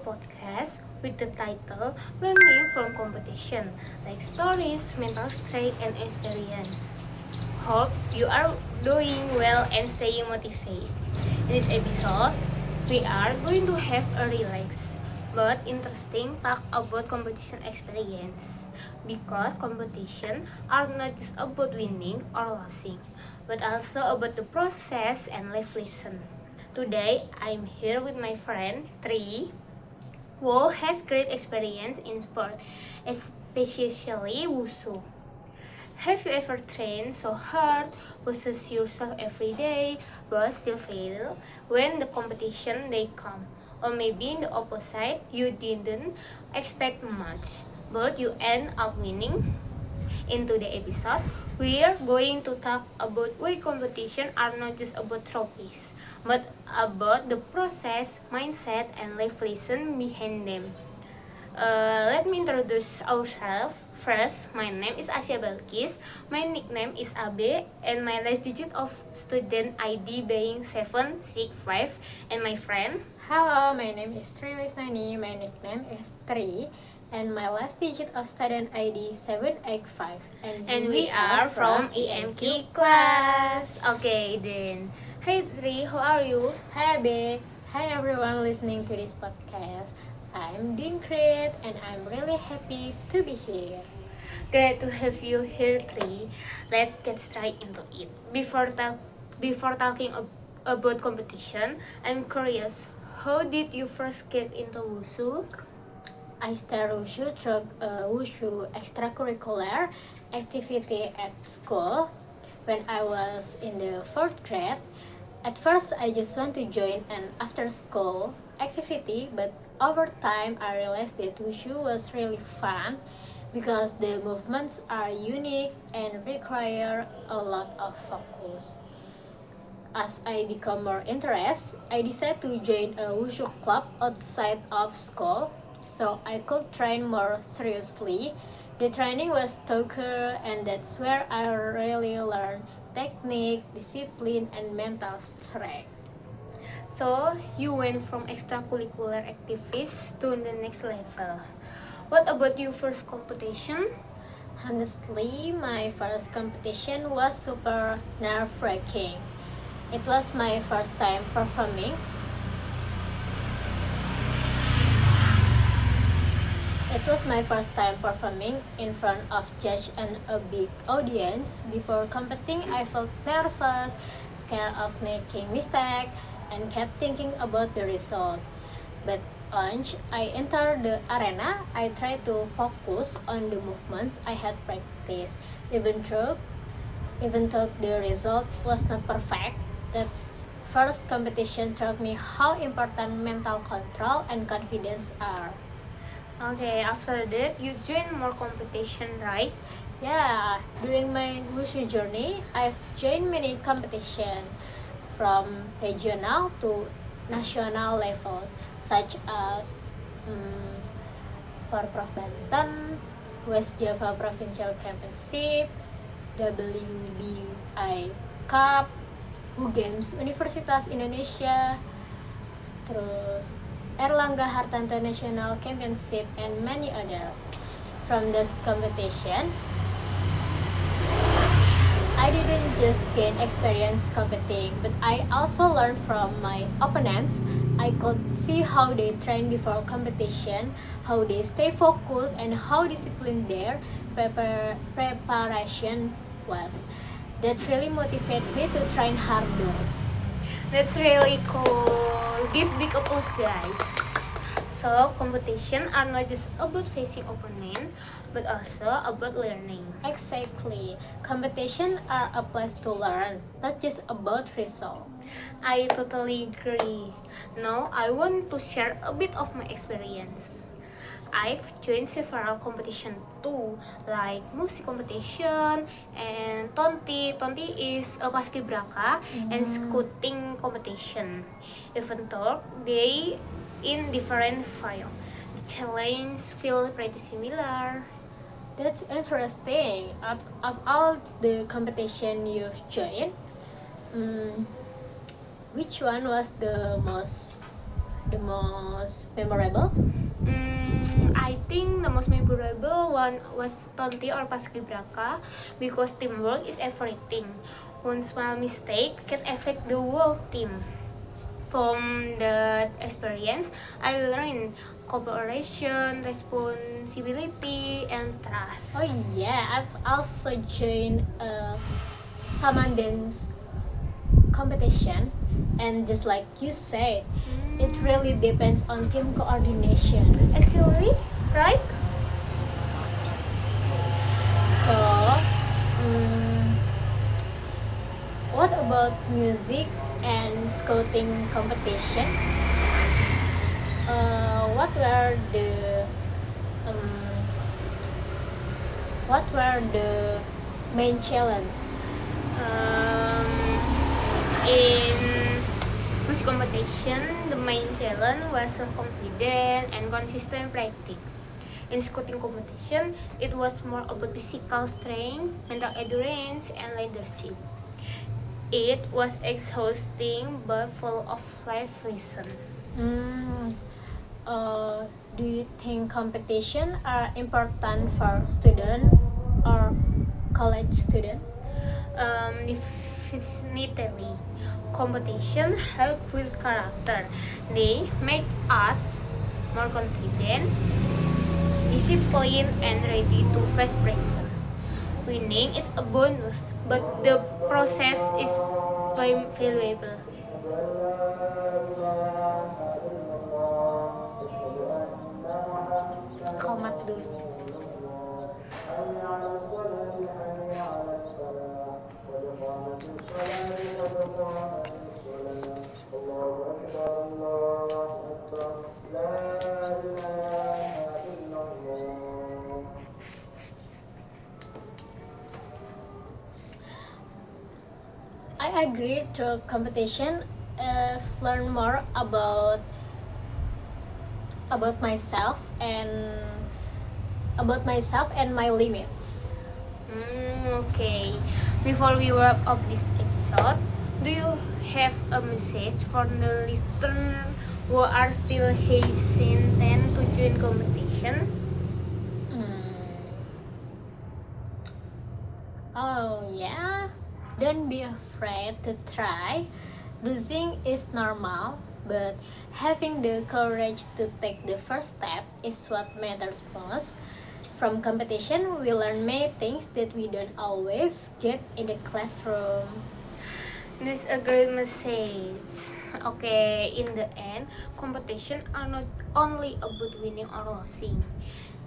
podcast with the title Learning from Competition, like stories, mental strength, and experience. Hope you are doing well and staying motivated. In this episode, we are going to have a relaxed but interesting talk about competition experience. Because competition are not just about winning or losing, but also about the process and life lesson. Today, I'm here with my friend Tri, who has great experience in sport, especially wushu. Have you ever trained so hard, pushes yourself every day, but still fail when the competition they come? Or maybe in the opposite, you didn't expect much, but you end up winning? In today's episode, we're going to talk about why competition are not just about trophies, but about the process, mindset, and life lesson behind them. Let me introduce ourselves. First, my name is Asya Balkis, my nickname is Abe, and my last digit of student ID being 765, and my friend. Hello, my name is Tri Wisnani, my nickname is Tri, and my last digit of student ID 785. And we are from EMK class. Okay, then. Hey Tri, how are you? Hi Abe, hi everyone listening to this podcast. I'm doing great and I'm really happy to be here. Glad to have you here, Tri. Let's get straight into it. Before talking about competition, I'm curious. How did you first get into wushu? I started wushu through a wushu extracurricular activity at school when I was in the 4th grade. At first, I just want to join an after-school activity, but over time, I realized that wushu was really fun because the movements are unique and require a lot of focus. As I become more interested, I decided to join a wushu club outside of school so I could train more seriously. The training was tougher, and that's where I really learned technique, discipline, and mental strength. So, you went from extracurricular activities to the next level. What about your first competition? Honestly, my first competition was super nerve-wracking. It was my first time performing. It was my first time performing in front of judge and a big audience. Before competing, I felt nervous, scared of making mistake, and kept thinking about the result. But once I entered the arena, I tried to focus on the movements I had practiced. Even though the result was not perfect, that first competition taught me how important mental control and confidence are. Okay, after that, you join more competition, right? Yeah, during my wushu journey, I've joined many competitions from regional to national level, such as Porprov Banten, West Java Provincial Championship, WBI Cup, Games Universitas Indonesia, terus Erlangga Hartanto National Championship, and many other. From this competition, I didn't just gain experience competing, but I also learned from my opponents. I could see how they train before competition, how they stay focused, and how disciplined their preparation was. That really motivated me to train harder. That's really cool. Give big applause, guys. So, competition are not just about facing opponent, but also about learning. Exactly. Competition are a place to learn, not just about result. I totally agree. Now, I want to share a bit of my experience. I've joined several competition too, like musik competition and tonti. Tonti is a paskibraka and scouting competition. Even though they in different field, the challenge feel pretty similar. That's interesting. Of all the competition you've joined, which one was the most the most memorable? I think the most memorable one was Tonti or Paskibraka because teamwork is everything. One small mistake can affect the whole team. From that experience, I learned cooperation, responsibility, and trust. Oh yeah, I've also joined a Saman dance competition, and just like you said, it really depends on team coordination. Actually, right? So, what about music and scouting competition? What were the main challenges? In music competition, the main challenge was self-confidence and consistent practice. In scouting competition, it was more about physical strength, mental endurance, and leadership. It was exhausting but full of life lessons. Do you think competition are important for student or college student? Definitely, competition help build character. They make us more confident, disciplined, and ready to face pressure. Winning is a bonus, but the process is valuable. Komat dulu. I agree through competition. I've learned more about myself and my limits. Okay. Before we wrap up this episode, do you have a message for the listeners who are still hesitant to join competition? Oh yeah, don't be afraid to try. Losing is normal, but having the courage to take the first step is what matters most. From competition, we learn many things that we don't always get in the classroom. This is a great message. Okay, in the end, competition are not only about winning or losing.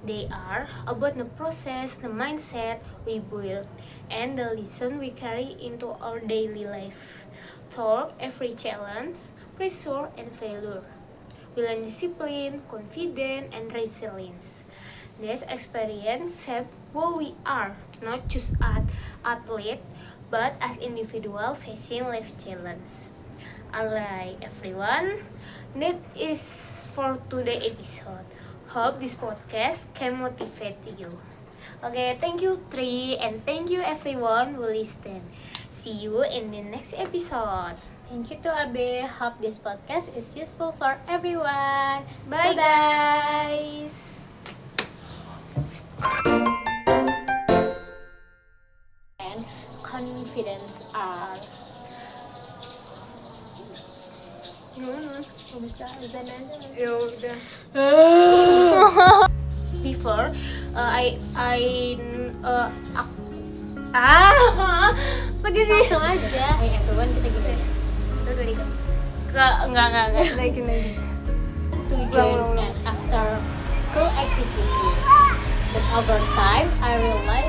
They are about the process, the mindset we build, and the lesson we carry into our daily life. Through every challenge, pressure, and failure, we learn discipline, confidence, and resilience. This experience shape who we are, not just as athlete, but as individual facing life challenge. Alright, everyone, that is for today episode. Hope this podcast can motivate you. Okay, thank you Tri, and thank you everyone who listened. See you in the next episode. Thank you to Abe. Hope this podcast is useful for everyone. Bye guys. And confidence are. Bisa nanti. Ya udah. Before lagi sih Langsung aja. Hey everyone, kita gini aja. enggak naikin lagi. To join an after school activity. But over time, I realized